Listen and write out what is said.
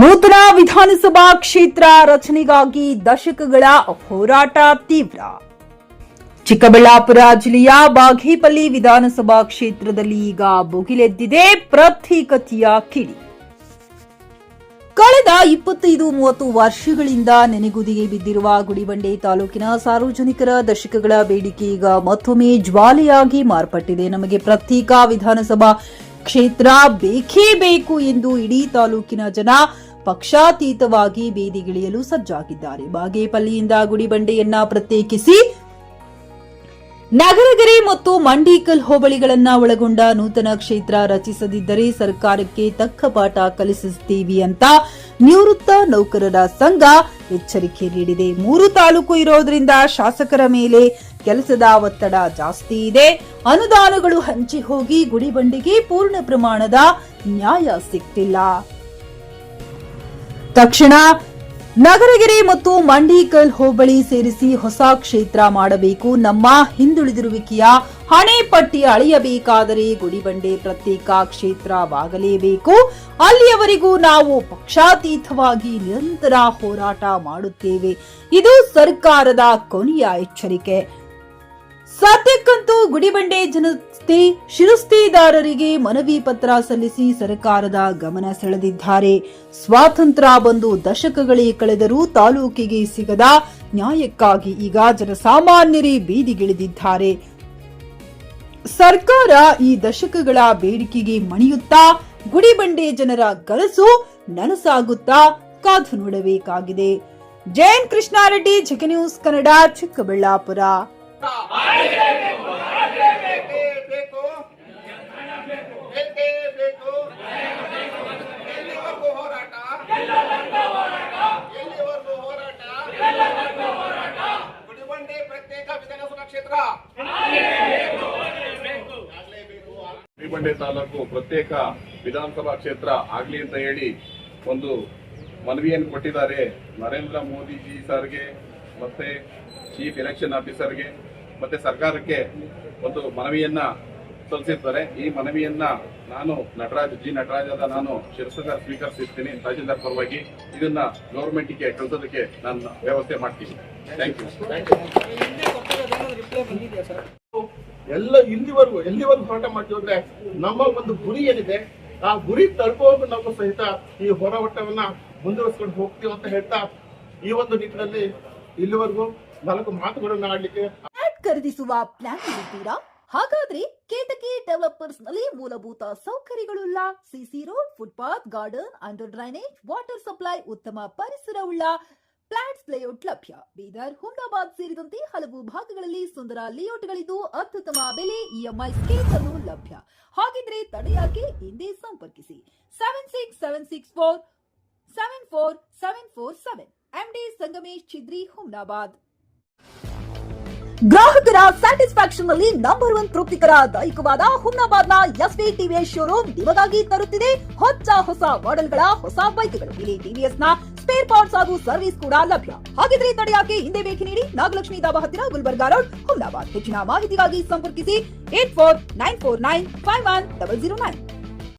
ನೂತನ ವಿಧಾನಸಭಾ ಕ್ಷೇತ್ರ ರಚನೆಗಾಗಿ ದಶಕಗಳ ಹೋರಾಟ ತೀವ್ರ. ಚಿಕ್ಕಬಳ್ಳಾಪುರ ಜಿಲ್ಲೆಯ ಬಾಗೇಪಲ್ಲಿ ವಿಧಾನಸಭಾ ಕ್ಷೇತ್ರದಲ್ಲಿ ಈಗ ಭುಗಿಲೆದ್ದಿದೆ ಪ್ರತ್ಯೇಕತೆಯ ಕಿಡಿ. ಕಳೆದ 25-30 ವರ್ಷಗಳಿಂದ ನೆನೆಗುದಿಗೆ ಬಿದ್ದಿರುವ ಗುಡಿಬಂಡೆ ತಾಲೂಕಿನ ಸಾರ್ವಜನಿಕರ ದಶಕಗಳ ಬೇಡಿಕೆ ಈಗ ಮತ್ತೊಮ್ಮೆ ಜ್ವಾಲೆಯಾಗಿ ಮಾರ್ಪಟ್ಟಿದೆ. ನಮಗೆ ಪ್ರತ್ಯೇಕ ವಿಧಾನಸಭಾ ಕ್ಷೇತ್ರ ಬೇಕೇ ಬೇಕು ಎಂದು ಇಡೀ ತಾಲೂಕಿನ ಜನ ಪಕ್ಷಾತೀತವಾಗಿ ಬೀದಿಗಿಳಿಯಲು ಸಜ್ಜಾಗಿದ್ದಾರೆ. ಬಾಗೇಪಲ್ಲಿಯಿಂದ ಗುಡಿಬಂಡೆಯನ್ನ ಪ್ರತ್ಯೇಕಿಸಿ ನಗರಗೆರೆ ಮತ್ತು ಮಂಡೀಕಲ್ ಹೋಬಳಿಗಳನ್ನ ಒಳಗೊಂಡ ನೂತನ ಕ್ಷೇತ್ರ ರಚಿಸದಿದ್ದರೆ ಸರ್ಕಾರಕ್ಕೆ ತಕ್ಕ ಪಾಠ ಕಲಿಸುತ್ತೀವಿ ಅಂತ ನಿವೃತ್ತ ನೌಕರರ ಸಂಘ ಎಚ್ಚರಿಕೆ ನೀಡಿದೆ. 3 ತಾಲೂಕು ಇರೋದ್ರಿಂದ ಶಾಸಕರ ಮೇಲೆ ಕೆಲಸದ ಒತ್ತಡ ಜಾಸ್ತಿ ಇದೆ. ಅನುದಾನಗಳು ಹಂಚಿ ಹೋಗಿ ಗುಡಿಬಂಡೆಗೆ ಪೂರ್ಣ ಪ್ರಮಾಣದ ನ್ಯಾಯ ಸಿಗ್ತಿಲ್ಲ. ತಕ್ಷಣ ನಗರಗೆರೆ ಮತ್ತು ಮಂಡೀಕಲ್ ಹೋಬಳಿ ಸೇರಿಸಿ ಹೊಸ ಕ್ಷೇತ್ರ ಮಾಡಬೇಕು. ನಮ್ಮ ಹಿಂದುಳಿದಿರುವಿಕೆಯ ಹಣೆ ಪಟ್ಟಿ ಅಳೆಯಬೇಕಾದರೆ ಗುಡಿಬಂಡೆ ಪ್ರತ್ಯೇಕ ಕ್ಷೇತ್ರವಾಗಲೇಬೇಕು. ಅಲ್ಲಿಯವರೆಗೂ ನಾವು ಪಕ್ಷಾತೀತವಾಗಿ ನಿರಂತರ ಹೋರಾಟ ಮಾಡುತ್ತೇವೆ. ಇದು ಸರ್ಕಾರದ ಕೊನೆಯ ಎಚ್ಚರಿಕೆ. ಸದ್ಯಕ್ಕಂತೂ ಗುಡಿಬಂಡೆ ಜನತೆ ಶಿರಸ್ತೆದಾರರಿಗೆ ಮನವಿ ಪತ್ರ ಸಲ್ಲಿಸಿ ಸರ್ಕಾರದ ಗಮನ ಸೆಳೆದಿದ್ದಾರೆ. ಸ್ವಾತಂತ್ರ್ಯ ಬಂದು ದಶಕಗಳೇ ಕಳೆದರೂ ತಾಲೂಕಿಗೆ ಸಿಗದ ನ್ಯಾಯಕ್ಕಾಗಿ ಈಗ ಜನಸಾಮಾನ್ಯರೇ ಬೀದಿಗಿಳಿದಿದ್ದಾರೆ. ಸರ್ಕಾರ ಈ ದಶಕಗಳ ಬೇಡಿಕೆಗೆ ಮಣಿಯುತ್ತಾ ಗುಡಿಬಂಡೆ ಜನರ ಕನಸು ನನಸಾಗುತ್ತಾ ಕಾದು ನೋಡಬೇಕಾಗಿದೆ. Jayan Krishnareddy, JK news Kannada, Chikkaballapur. ಗುಡಿಬಂಡೆ ತಾಲೂಕು ಪ್ರತ್ಯೇಕ ವಿಧಾನಸಭಾ ಕ್ಷೇತ್ರ ಆಗ್ಲಿ ಅಂತ ಹೇಳಿ ಒಂದು ಮನವಿಯನ್ನು ಕೊಟ್ಟಿದ್ದಾರೆ. ನರೇಂದ್ರ ಮೋದಿಜಿ ಸರ್ಗೆ ಮತ್ತೆ ಚೀಫ್ ಎಲೆಕ್ಷನ್ ಆಫೀಸರ್ಗೆ ಮತ್ತೆ ಸರ್ಕಾರಕ್ಕೆ ಒಂದು ಮನವಿಯನ್ನ ಸಲ್ಲಿಸಿರ್ತಾರೆ. ಈ ಮನವಿಯನ್ನ ನಾನು ನಟರಾಜದ ನಾನು ಶಿರಸ್ತೆದಾರ ಸ್ವೀಕರಿಸಿರ್ತೀನಿ ತಹಶೀಲ್ದಾರ್ ಪರವಾಗಿ. ಇದನ್ನ ಗವರ್ಮೆಂಟ್ಗೆ ಕಳಿಸೋದಕ್ಕೆ ನಾನು ವ್ಯವಸ್ಥೆ ಮಾಡ್ತೀನಿ. Thank you. ಎಲ್ಲಿವರೆಗೂ ಹೋರಾಟ ಮಾಡ್ತೀವಿ ಅಂದ್ರೆ ನಮ್ಮ ಒಂದು ಗುರಿ ಏನಿದೆ ಆ ಗುರಿ ತಲುಪುವಾಗ ನಾವು ಸಹಿತ ಈ ಹೋರಾಟವನ್ನ ಮುಂದುವರಿಸಿಕೊಂಡು ಹೋಗ್ತೀವಿ ಅಂತ ಹೇಳ್ತಾ ಈ ಒಂದು ನಿಟ್ಟಿನಲ್ಲಿ ಇಲ್ಲಿವರೆಗೂ 4 ಮಾತುಗಳನ್ನು ಆಡ್ಲಿಕ್ಕೆ ಖರೀದಿಸುವ ಪ್ಲಾನ್ ಇದ್ದೀರಾ? ಹಾಗಾದ್ರೆ ಕೇತಕಿ ಡೆವಲಪರ್ಸ್ ನಲ್ಲಿ ಮೂಲಭೂತ ಸೌಕರ್ಯಗಳುಳ್ಳ CC road, footpath, garden, under drainage, water supply, ಉತ್ತಮ ಪರಿಸರವುಳ್ಳ ಫ್ಲಾಟ್ಸ್ ಲೇಔಟ್ ಲಭ್ಯ. ಬೀದರ್, ಹುಮ್ನಾಬಾದ್ ಸೇರಿದಂತೆ ಹಲವು ಭಾಗಗಳಲ್ಲಿ ಸುಂದರ ಲೇಔಟ್ಗಳಿದ್ದು ಅತ್ಯುತ್ತಮ ಬೆಲೆ, ಇಎಂಐ ಸ್ಕೀಮ್ ಅನ್ನು ಲಭ್ಯ. ಹಾಗಿದ್ರೆ ತಡೆಯಾಕೆ ಹಿಂದೆ ಸಂಪರ್ಕಿಸಿ 7676474747 MD ಸಂಗಮೇಶ್ ಚಿದ್ರಿ, ಹುಮ್ನಾಬಾದ್. ಗ್ರಾಹಕರ ಸ್ಯಾಟಿಸ್ಫ್ಯಾಕ್ಷನ್ ನಲ್ಲಿ ನಂಬರ್ 1 ತೃಪ್ತಿಕರ ದಾಯಕವಾದ ಹುಮ್ನಾಬಾದ್ನ ಎಸ್ವಿ ಟಿವಿಎಸ್ ಶೋರೂಮ್ ನಿಮಗಾಗಿ ತರುತ್ತಿದೆ ಹೊಸ ಮಾಡೆಲ್ಗಳ ಹೊಸ ಬೈಕ್ಗಳು. ಇಲ್ಲಿ ಟಿವಿಎಸ್ ನ ಸ್ಪೇರ್ ಪಾರ್ಟ್ಸ್ ಹಾಗೂ ಸರ್ವಿಸ್ ಕೂಡ ಲಭ್ಯ. ಹಾಗಿದ್ರೆ ತಡೆಯಾಕೆ ಹಿಂದೆ ಭೇಟಿ ನೀಡಿ ನಾಗಲಕ್ಷ್ಮಿ ಧಾಬಾ ಹತ್ತಿರ, ಗುಲ್ಬರ್ಗಾ ರೋಡ್, ಹುಮ್ನಾಬಾದ್. ಹೆಚ್ಚಿನ ಮಾಹಿತಿಗಾಗಿ ಸಂಪರ್ಕಿಸಿ 8494951009.